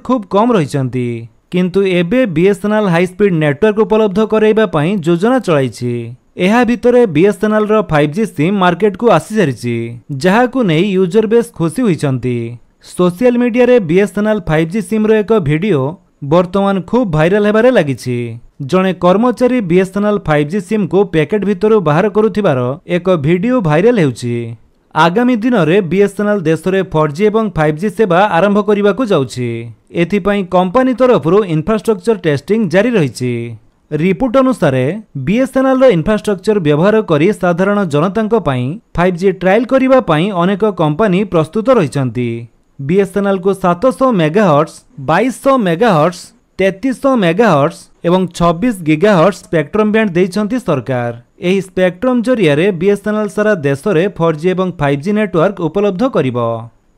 खूब कम रही किंतु एबे बीएसएनएल हाई स्पीड नेटवर्क उपलब्ध कराइबा पई योजना चलाइछि। एहा भितरे बीएसएनएल रो 5G सिम मार्केट को आसी सारिछि, जहा को नै यूजर बेस खुशी होइछंती। सोशल मीडिया रे बीएसएनएल 5G सिम रो एक वीडियो वर्तमान खूब भाइराल हेबारे लागिछि। जणे कर्मचारी बीएसएनएल 5G सिम को पैकेट भितरु बाहर करुथिबार एक वीडियो भाइराल हेउछि। आगामी दिन में बीएसएनएल देश में 4G एवं 5G सेवा आरंभ करने को जाउछि। एथिपाई कंपनी तरफरु इंफ्रास्ट्रक्चर टेस्टिंग जारी रही। रिपोर्ट अनुसार बीएसएनएल इंफ्रास्ट्रक्चर व्यवहार करी साधारण जनता 5G ट्रायल करने पाई अनेक कंपनी प्रस्तुत रही। बीएसएनएल को 700 मेगाहर्ट्ज, 2200 मेगाहर्ट्ज, 3300 मेगाहर्ट्ज एवं 26 गीगाहर्ट्ज स्पेक्ट्रम बैंड देइछंती सरकार। एही स्पेक्ट्रम जरिया रे बीएसएनएल सारा देश में 4G एवं 5G नेटवर्क उपलब्ध करिबो।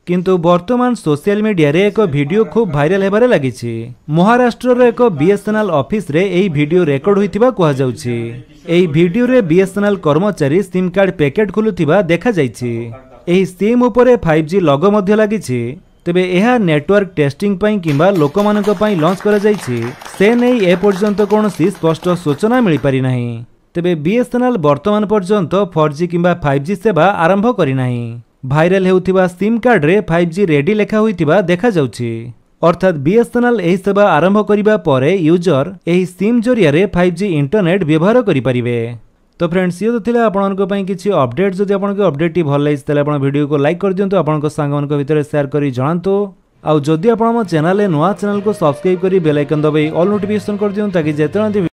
किंतु वर्तमान सोशल मीडिया रे एक वीडियो खूब भाइराल हेबारे लागिछि। महाराष्ट्र रे एक बीएसएनएल ऑफिस रे एही वीडियो रेकर्ड होइतिबा कुहा जाउछि। एही वीडियो रे बीएसएनएल कर्मचारी सिम कार्ड पैकेट खुलुतिबा देखा जाइछि। एही सिम उपरे 5G लोगो मध्ये लागिछि। तेबे यह नेटवर्क टेस्टिंग पई किंबा लोकमानक पई लॉन्च करा जाइछि से नै ए पर्यंत कोनोसी स्पष्ट सूचना मिली पारि नाही। तेबे बीएसएनएल वर्तमान पर्यंत 4G किंबा 5G सेवा आरंभ करि नाही। भाइराल हेउथिबा सिम कार्ड रे 5G रेडी लेखा होइतिबा देखा जाउछि। अर्थात बीएसएनएल एही सेवा आरंभ करिबा परे यूजर एही सिम जरिया रे 5G इंटरनेट व्यवहार करि परिबे। तो फ्रेंड्स ये तो थिला आपनको पई किछि अपडेट। जदि आपनको अपडेट भल लागिस तले आपण वीडियो को लाइक कर दियंतु, आपनको सांगमान को भितर शेयर करी जणांतु। आउ जदि आपण हम चैनल नुआ चैनल को सब्सक्राइब करी बेल आइकन दबाई ऑल नोटिफिकेशन कर दियंतु ताकि जेतरांती